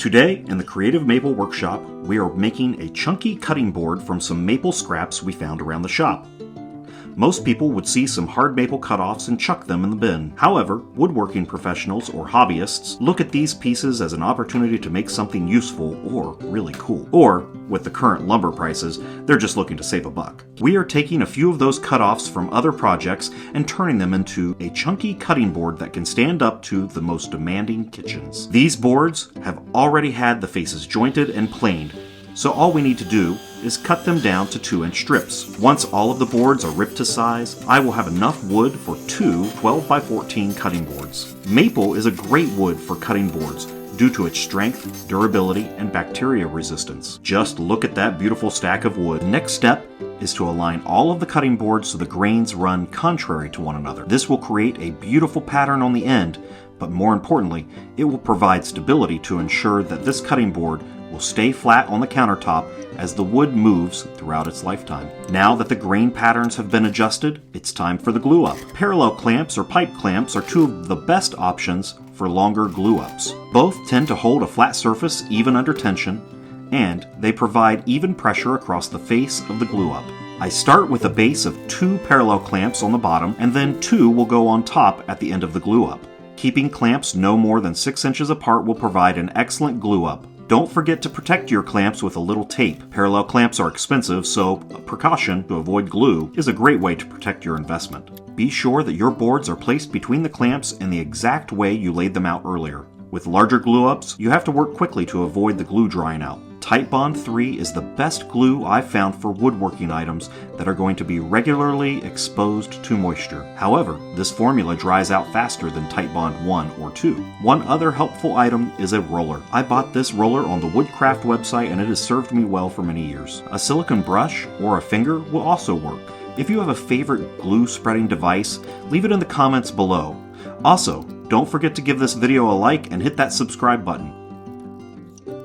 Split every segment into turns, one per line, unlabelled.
Today, in the Creative Maple Workshop, we are making a chunky cutting board from some maple scraps we found around the shop. Most people would see some hard maple cutoffs and chuck them in the bin. However, woodworking professionals or hobbyists look at these pieces as an opportunity to make something useful or really cool. Or, with the current lumber prices, they're just looking to save a buck. We are taking a few of those cutoffs from other projects and turning them into a chunky cutting board that can stand up to the most demanding kitchens. These boards have already had the faces jointed and planed, so all we need to do is cut them down to 2-inch strips. Once all of the boards are ripped to size, I will have enough wood for two 12x14 cutting boards. Maple is a great wood for cutting boards due to its strength, durability, and bacteria resistance. Just look at that beautiful stack of wood. The next step is to align all of the cutting boards so the grains run contrary to one another. This will create a beautiful pattern on the end, but more importantly, it will provide stability to ensure that this cutting board will stay flat on the countertop as the wood moves throughout its lifetime. Now that the grain patterns have been adjusted, it's time for the glue up. Parallel clamps or pipe clamps are two of the best options for longer glue ups. Both tend to hold a flat surface even under tension, and they provide even pressure across the face of the glue up. I start with a base of 2 parallel clamps on the bottom, and then 2 will go on top at the end of the glue up. Keeping clamps no more than 6 inches apart will provide an excellent glue up. Don't forget to protect your clamps with a little tape. Parallel clamps are expensive, so a precaution to avoid glue is a great way to protect your investment. Be sure that your boards are placed between the clamps in the exact way you laid them out earlier. With larger glue ups, you have to work quickly to avoid the glue drying out. Titebond 3 is the best glue I've found for woodworking items that are going to be regularly exposed to moisture. However, this formula dries out faster than Titebond 1 or 2. One other helpful item is a roller. I bought this roller on the Woodcraft website and it has served me well for many years. A silicone brush or a finger will also work. If you have a favorite glue spreading device, leave it in the comments below. Also, don't forget to give this video a like and hit that subscribe button.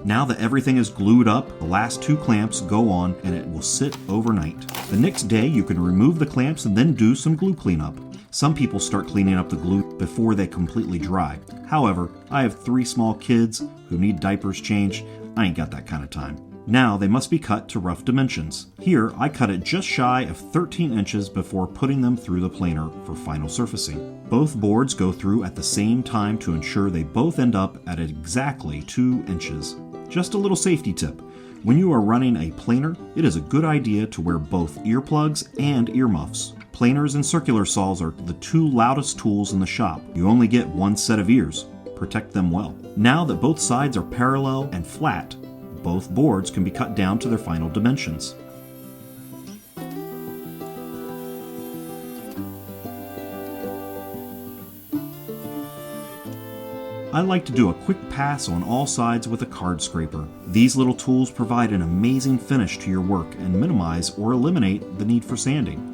Now that everything is glued up, the last 2 clamps go on and it will sit overnight. The next day you can remove the clamps and then do some glue cleanup. Some people start cleaning up the glue before they completely dry. However, I have 3 small kids who need diapers changed. I ain't got that kind of time. Now they must be cut to rough dimensions. Here I cut it just shy of 13 inches before putting them through the planer for final surfacing. Both boards go through at the same time to ensure they both end up at exactly 2 inches. Just a little safety tip. When you are running a planer, it is a good idea to wear both earplugs and earmuffs. Planers and circular saws are the 2 loudest tools in the shop. You only get 1 set of ears. Protect them well. Now that both sides are parallel and flat, both boards can be cut down to their final dimensions. I like to do a quick pass on all sides with a card scraper. These little tools provide an amazing finish to your work and minimize or eliminate the need for sanding.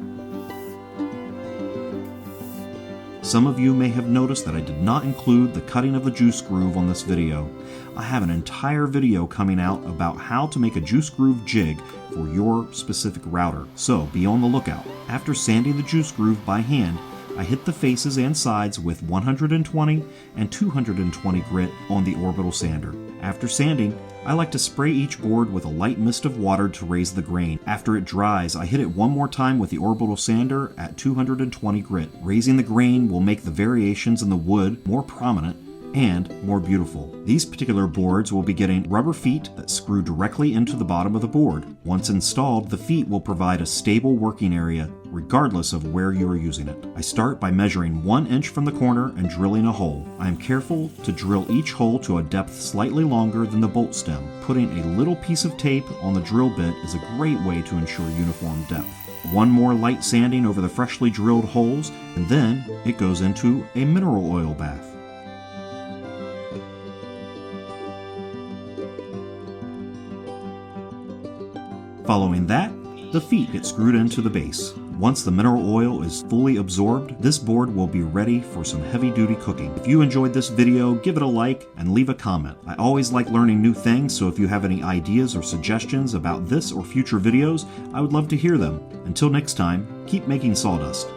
Some of you may have noticed that I did not include the cutting of the juice groove on this video. I have an entire video coming out about how to make a juice groove jig for your specific router, so be on the lookout. After sanding the juice groove by hand, I hit the faces and sides with 120 and 220 grit on the orbital sander. After sanding, I like to spray each board with a light mist of water to raise the grain. After it dries, I hit it one more time with the orbital sander at 220 grit. Raising the grain will make the variations in the wood more prominent and more beautiful. These particular boards will be getting rubber feet that screw directly into the bottom of the board. Once installed, the feet will provide a stable working area regardless of where you are using it. I start by measuring 1 inch from the corner and drilling a hole. I am careful to drill each hole to a depth slightly longer than the bolt stem. Putting a little piece of tape on the drill bit is a great way to ensure uniform depth. One more light sanding over the freshly drilled holes, and then it goes into a mineral oil bath. Following that, the feet get screwed into the base. Once the mineral oil is fully absorbed, this board will be ready for some heavy-duty cooking. If you enjoyed this video, give it a like and leave a comment. I always like learning new things, so if you have any ideas or suggestions about this or future videos, I would love to hear them. Until next time, keep making sawdust.